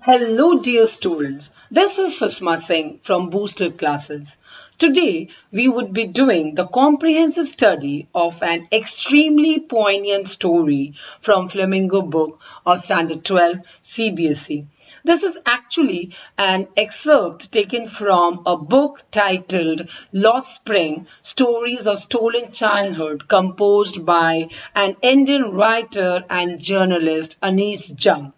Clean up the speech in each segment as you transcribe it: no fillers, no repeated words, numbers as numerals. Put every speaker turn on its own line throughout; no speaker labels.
Hello dear students, this is Singh from Booster Classes. Today we would be doing the comprehensive study of an extremely poignant story from Flamingo book of Standard 12 CBSE. This is actually an excerpt taken from a book titled Lost Spring, Stories of Stolen Childhood, composed by an Indian writer and journalist Anees Jung.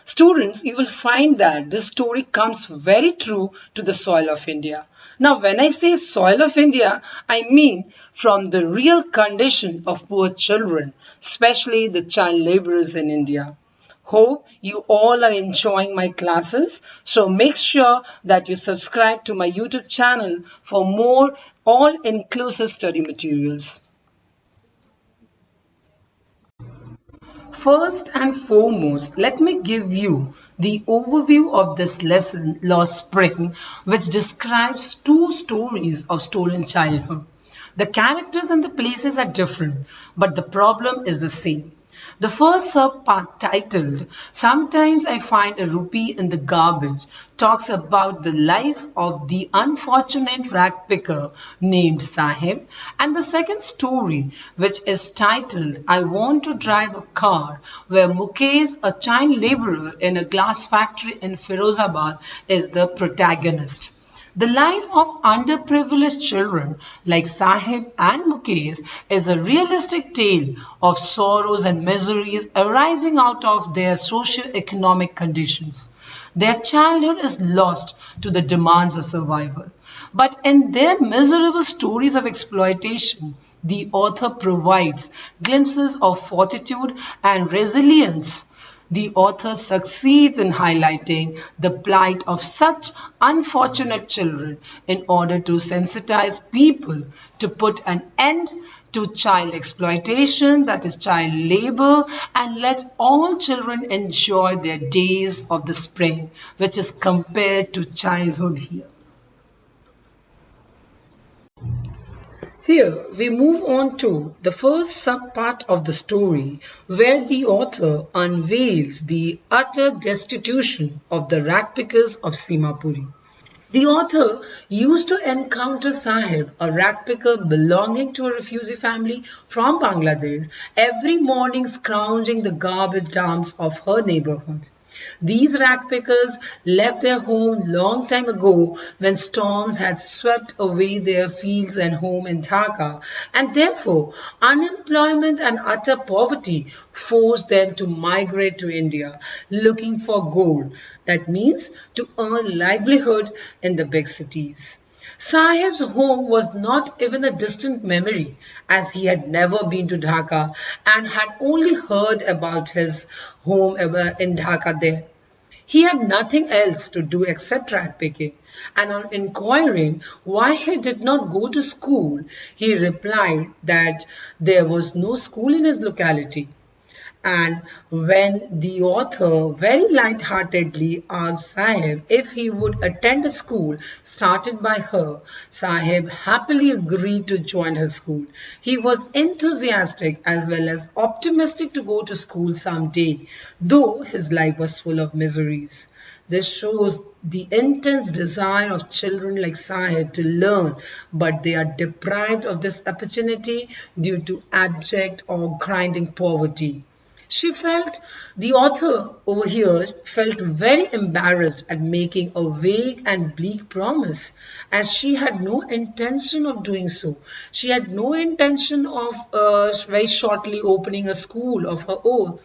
Students, you will find that this story comes very true to the soil of India. Now, when I say soil of India, I mean from the real condition of poor children, especially the child laborers in India. Hope you all are enjoying my classes. So make sure that you subscribe to my YouTube channel for more all-inclusive study materials. First and foremost, let me give you the overview of this lesson, Lost Spring, which describes two stories of stolen childhood. The characters and the places are different, but the problem is the same. The first subpart, titled Sometimes I Find a Rupee in the Garbage, talks about the life of the unfortunate rag picker named Saheb, and the second story, which is titled I Want to Drive a Car, where Mukesh, a child laborer in a glass factory in Firozabad, is the protagonist. The life of underprivileged children like Saheb and Mukesh is a realistic tale of sorrows and miseries arising out of their socio-economic conditions. Their childhood is lost to the demands of survival. But in their miserable stories of exploitation, the author provides glimpses of fortitude and resilience. The author succeeds in highlighting the plight of such unfortunate children in order to sensitize people to put an end to child exploitation, that is child labor, and let all children enjoy their days of the spring, which is compared to childhood here. Here we move on to the first subpart of the story where the author unveils the utter destitution of the ragpickers of Simapuri. The author used to encounter Saheb, a ragpicker belonging to a refugee family from Bangladesh, every morning scrounging the garbage dumps of her neighborhood. These ragpickers left their home long time ago when storms had swept away their fields and home in Dhaka, and therefore unemployment and utter poverty forced them to migrate to India looking for gold. That means to earn livelihood in the big cities. Saheb's home was not even a distant memory, as he had never been to Dhaka and had only heard about his home in Dhaka there. He had nothing else to do except rag picking, and on inquiring why he did not go to school, he replied that there was no school in his locality. And when the author very light-heartedly asked Saheb if he would attend a school started by her, Saheb happily agreed to join her school. He was enthusiastic as well as optimistic to go to school someday, though his life was full of miseries. This shows the intense desire of children like Saheb to learn, but they are deprived of this opportunity due to abject or grinding poverty. The author over here felt very embarrassed at making a vague and bleak promise, as she had no intention of doing so. She had no intention of very shortly opening a school of her own.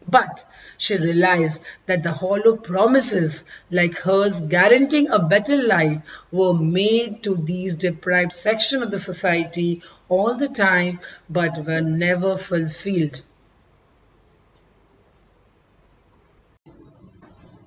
But she realized that the hollow promises like hers guaranteeing a better life were made to these deprived section of the society all the time, but were never fulfilled.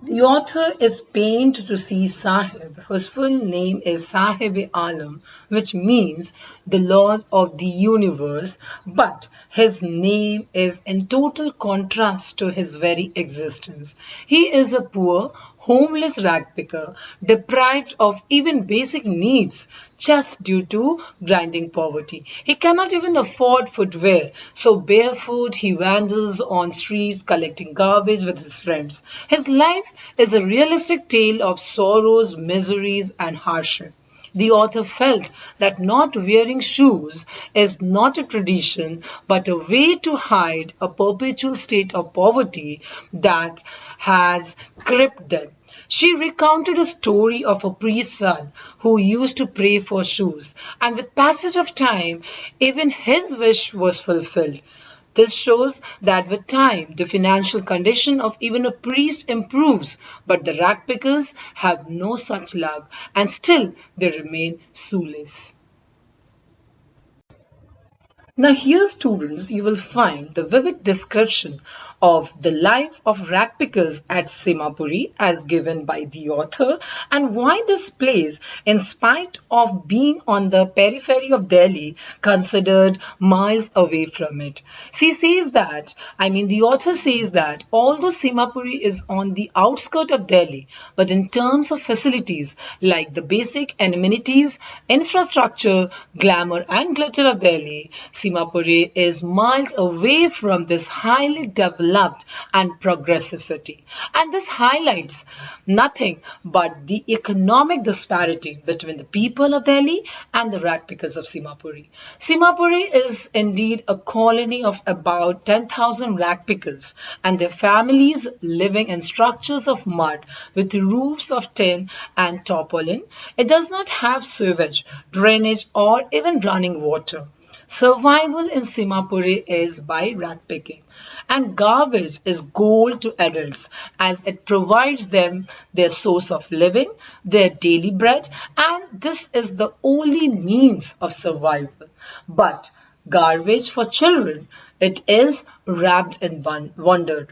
The author is pained to see Saheb, whose full name is Saheb-e-Alam, which means the Lord of the Universe, but his name is in total contrast to his very existence. He is a poor, homeless ragpicker deprived of even basic needs just due to grinding poverty. He cannot even afford footwear, so barefoot he wanders on streets collecting garbage with his friends. His life is a realistic tale of sorrows, miseries, and hardship. The author felt that not wearing shoes is not a tradition but a way to hide a perpetual state of poverty that has gripped them. She recounted a story of a priest's son who used to pray for shoes, and with passage of time, even his wish was fulfilled. This shows that with time, the financial condition of even a priest improves, but the ragpickers have no such luck and still they remain shoeless. Now here, students, you will find the vivid description of the life of ragpickers at Simapuri as given by the author and why this place, in spite of being on the periphery of Delhi, considered miles away from it. The author says that although Simapuri is on the outskirts of Delhi, but in terms of facilities like the basic amenities, infrastructure, glamour and glitter of Delhi, Simapuri is miles away from this highly developed and progressive city. And this highlights nothing but the economic disparity between the people of Delhi and the ragpickers of Simapuri. Simapuri is indeed a colony of about 10,000 ragpickers and their families living in structures of mud with roofs of tin and tarpaulin. It does not have sewage, drainage or even running water. Survival in Simapuri is by ragpicking, and garbage is gold to adults as it provides them their source of living, their daily bread, and this is the only means of survival. But garbage for children, it is wrapped in wonder.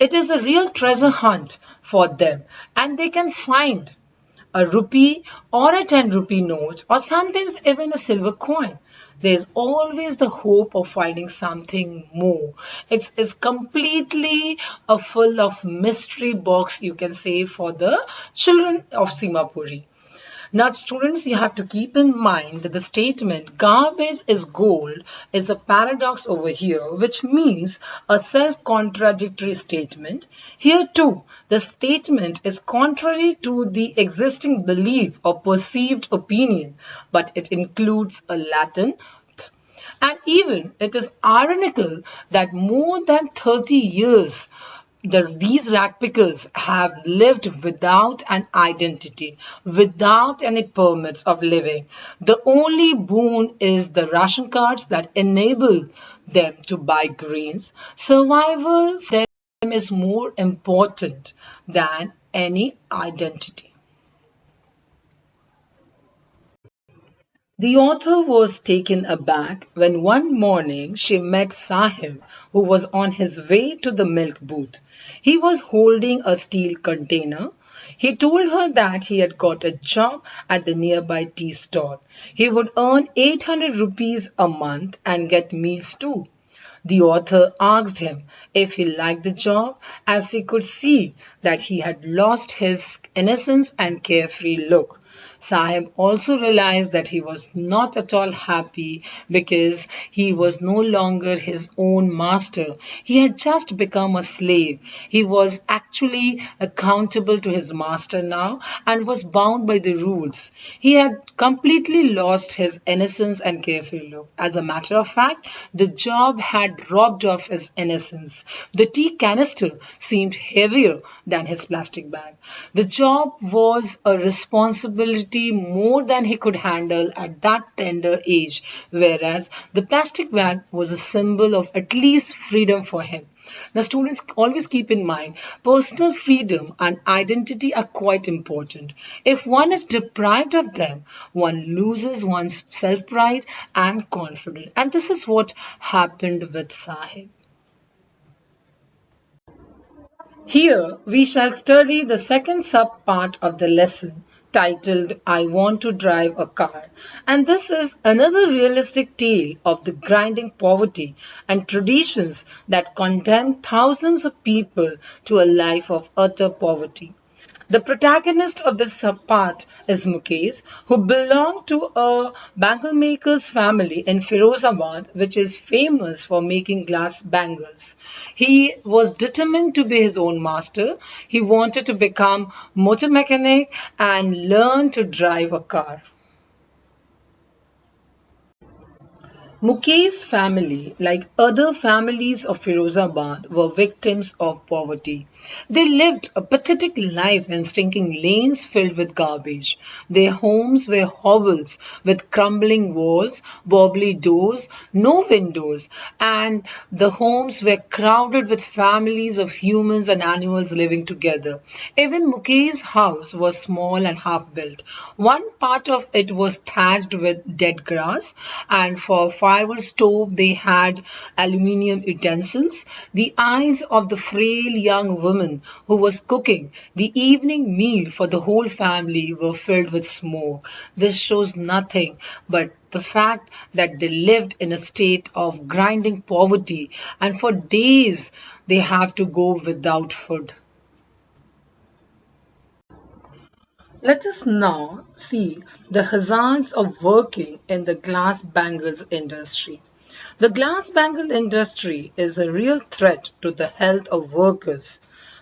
It is a real treasure hunt for them, and they can find a rupee or a 10 rupee note or sometimes even a silver coin. There's always the hope of finding something more. It's completely a full of mystery box, you can say, for the children of Simapuri. Now, students, you have to keep in mind that the statement garbage is gold is a paradox over here, which means a self-contradictory statement. Here too, the statement is contrary to the existing belief or perceived opinion, but it includes a Latin and even it is ironical that more than 30 years these ragpickers have lived without an identity, without any permits of living. The only boon is the ration cards that enable them to buy grains. Survival for them is more important than any identity. The author was taken aback when one morning she met Saheb, who was on his way to the milk booth. He was holding a steel container. He told her that he had got a job at the nearby tea stall. He would earn 800 rupees a month and get meals too. The author asked him if he liked the job, as he could see that he had lost his innocence and carefree look. Saheb also realized that he was not at all happy because he was no longer his own master. He had just become a slave. He was actually accountable to his master now and was bound by the rules. He had completely lost his innocence and carefree look. As a matter of fact, the job had robbed of his innocence. The tea canister seemed heavier than his plastic bag. The job was a responsibility more than he could handle at that tender age, whereas the plastic bag was a symbol of at least freedom for him. Now, students, always keep in mind, personal freedom and identity are quite important. If one is deprived of them, one loses one's self-pride and confidence. And this is what happened with Saheb. Here we shall study the second sub-part of the lesson titled I Want to Drive a Car, and this is another realistic tale of the grinding poverty and traditions that condemn thousands of people to a life of utter poverty. The protagonist of this subpart is Mukesh, who belonged to a bangle maker's family in Firozabad, which is famous for making glass bangles. He was determined to be his own master. He wanted to become motor mechanic and learn to drive a car. Mukesh's family, like other families of Firozabad, were victims of poverty. They lived a pathetic life in stinking lanes filled with garbage. Their homes were hovels with crumbling walls, wobbly doors, no windows, and the homes were crowded with families of humans and animals living together. Even Mukesh's house was small and half built. One part of it was thatched with dead grass, and for firewood stove they had aluminium utensils. The eyes of the frail young woman who was cooking the evening meal for the whole family were filled with smoke. This shows nothing but the fact that they lived in a state of grinding poverty, and for days they have to go without food. Let us now see the hazards of working in the glass bangles industry. The glass bangle industry is a real threat to the health of workers.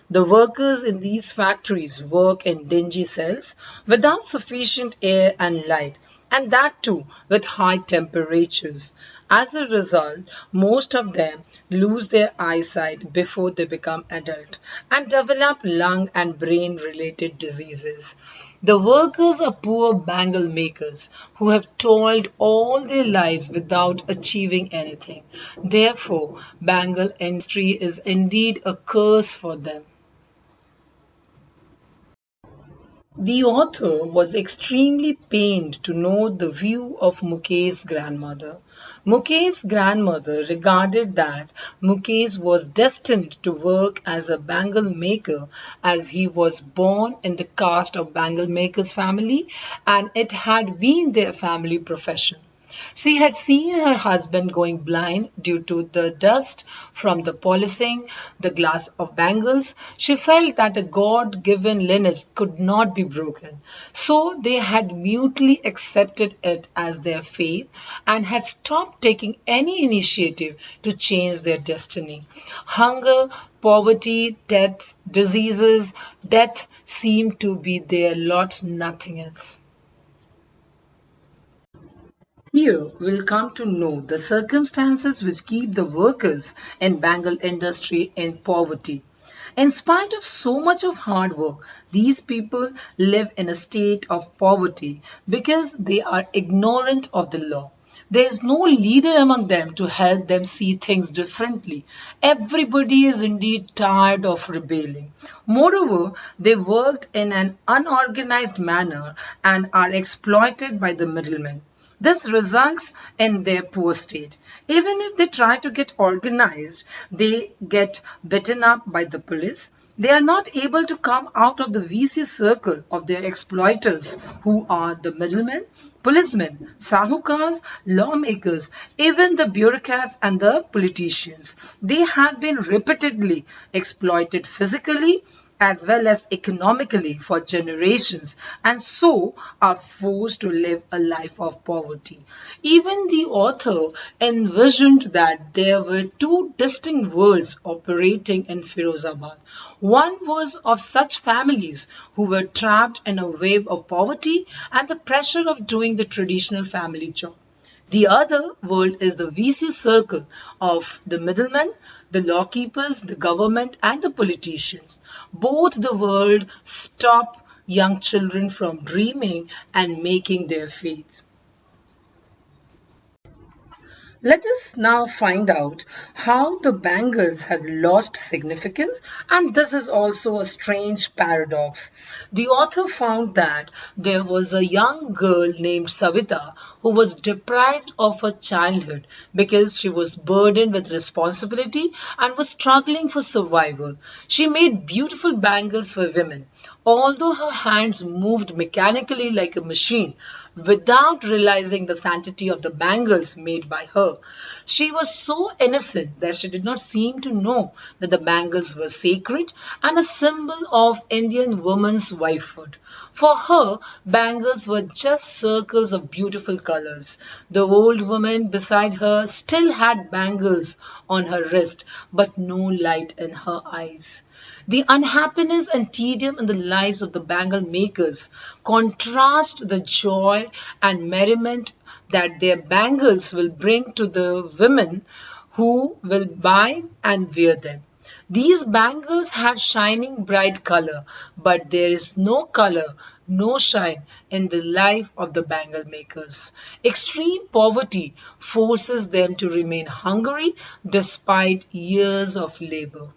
The workers in these factories work in dingy cells without sufficient air and light, and that too with high temperatures. As a result, most of them lose their eyesight before they become adult and develop lung and brain related diseases. The workers are poor bangle makers who have toiled all their lives without achieving anything. Therefore, bangle industry is indeed a curse for them. The author was extremely pained to know the view of Mukesh's grandmother. Mukesh's grandmother regarded that Mukesh was destined to work as a bangle maker as he was born in the caste of bangle makers family and it had been their family profession. She had seen her husband going blind due to the dust from the polishing the glass of bangles. She felt that a God given lineage could not be broken. So they had mutely accepted it as their fate and had stopped taking any initiative to change their destiny. Hunger, poverty, death seemed to be their lot, nothing else. Here we'll come to know the circumstances which keep the workers in Bengal industry in poverty. In spite of so much of hard work, these people live in a state of poverty because they are ignorant of the law. There is no leader among them to help them see things differently. Everybody is indeed tired of rebelling. Moreover, they worked in an unorganized manner and are exploited by the middlemen. This results in their poor state. Even if they try to get organized, they get beaten up by the police. They are not able to come out of the vicious circle of their exploiters, who are the middlemen, policemen, sahukars, lawmakers, even the bureaucrats and the politicians. They have been repeatedly exploited physically as well as economically for generations and so are forced to live a life of poverty. Even the author envisioned that there were two distinct worlds operating in Firozabad. One was of such families who were trapped in a web of poverty and the pressure of doing the traditional family job. The other world is the vicious circle of the middlemen, the lawkeepers, the government, and the politicians. Both the world stop young children from dreaming and making their faith. Let us now find out how the bangles have lost significance, and this is also a strange paradox. The author found that there was a young girl named Savita who was deprived of her childhood because she was burdened with responsibility and was struggling for survival. She made beautiful bangles for women. Although her hands moved mechanically like a machine, without realizing the sanctity of the bangles made by her, she was so innocent that she did not seem to know that the bangles were sacred and a symbol of Indian woman's wifehood. For her, bangles were just circles of beautiful colors. The old woman beside her still had bangles on her wrist, but no light in her eyes. The unhappiness and tedium in the lives of the bangle makers contrast the joy and merriment that their bangles will bring to the women who will buy and wear them. These bangles have shining bright color, but there is no color, no shine in the life of the bangle makers. Extreme poverty forces them to remain hungry despite years of labor.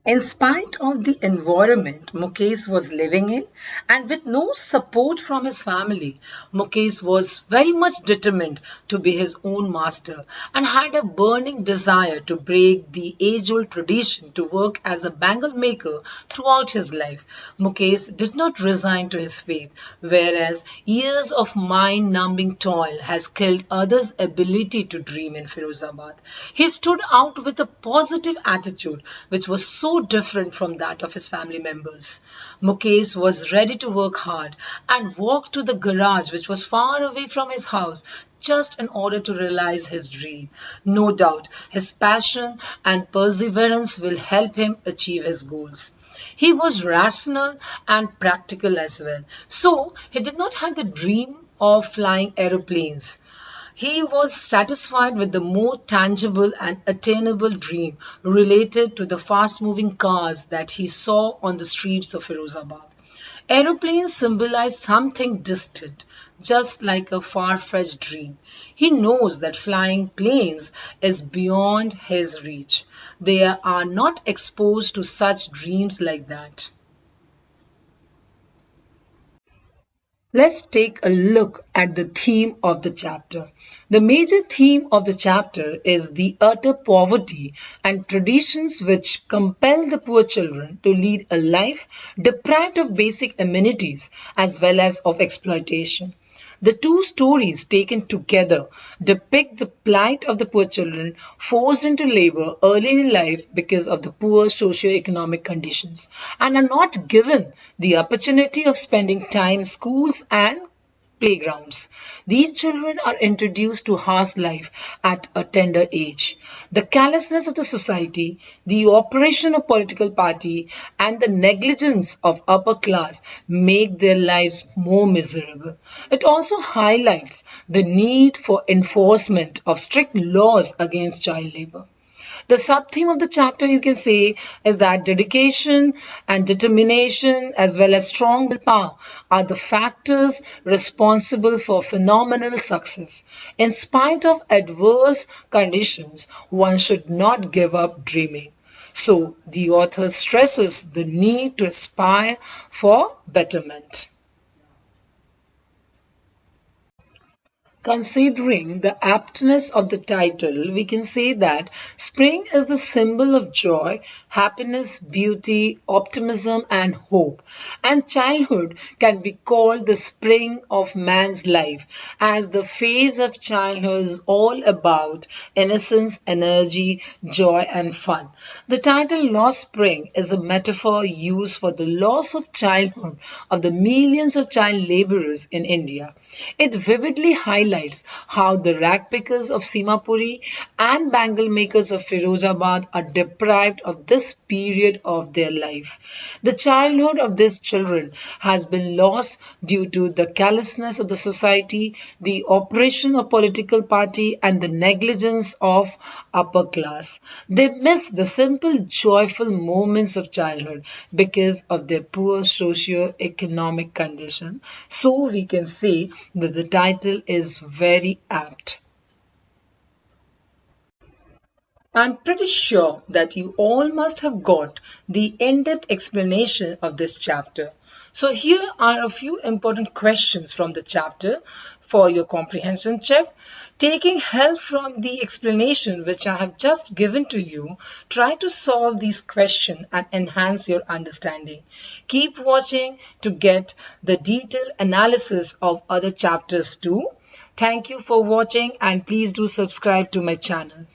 In spite of the environment Mukesh was living in and with no support from his family, Mukesh was very much determined to be his own master and had a burning desire to break the age-old tradition to work as a bangle maker throughout his life. Mukesh did not resign to his fate, whereas years of mind-numbing toil has killed others' ability to dream in Firozabad. He stood out with a positive attitude which was so different from that of his family members. Mukesh was ready to work hard and walk to the garage which was far away from his house just in order to realize his dream. No doubt, his passion and perseverance will help him achieve his goals. He was rational and practical as well. So, he did not have the dream of flying aeroplanes. He was satisfied with the more tangible and attainable dream related to the fast moving cars that he saw on the streets of Firozabad. Aeroplanes symbolize something distant, just like a far fetched dream. He knows that flying planes is beyond his reach. They are not exposed to such dreams like that. Let's take a look at the theme of the chapter. The major theme of the chapter is the utter poverty and traditions which compel the poor children to lead a life deprived of basic amenities as well as of exploitation. The two stories taken together depict the plight of the poor children forced into labor early in life because of the poor socio-economic conditions and are not given the opportunity of spending time in schools and playgrounds. These children are introduced to harsh life at a tender age. The callousness of the society, the oppression of political party, and the negligence of upper class make their lives more miserable. It also highlights the need for enforcement of strict laws against child labor. The sub-theme of the chapter you can say is that dedication and determination as well as strong willpower are the factors responsible for phenomenal success. In spite of adverse conditions, one should not give up dreaming. So the author stresses the need to aspire for betterment. Considering the aptness of the title, we can say that spring is the symbol of joy, happiness, beauty, optimism, and hope. And childhood can be called the spring of man's life, as the phase of childhood is all about innocence, energy, joy, and fun. The title Lost Spring is a metaphor used for the loss of childhood of the millions of child laborers in India. It vividly highlights how the rag pickers of Simapuri and bangle makers of Firozabad are deprived of this period of their life. The childhood of these children has been lost due to the callousness of the society, the oppression of political party, and the negligence of upper class. They miss the simple, joyful moments of childhood because of their poor socio-economic condition. So we can say that the title is very apt. I'm pretty sure that you all must have got the in-depth explanation of this chapter. So here are a few important questions from the chapter for your comprehension check. Taking help from the explanation which I have just given to you, try to solve these questions and enhance your understanding. Keep watching to get the detailed analysis of other chapters too. Thank you for watching and please do subscribe to my channel.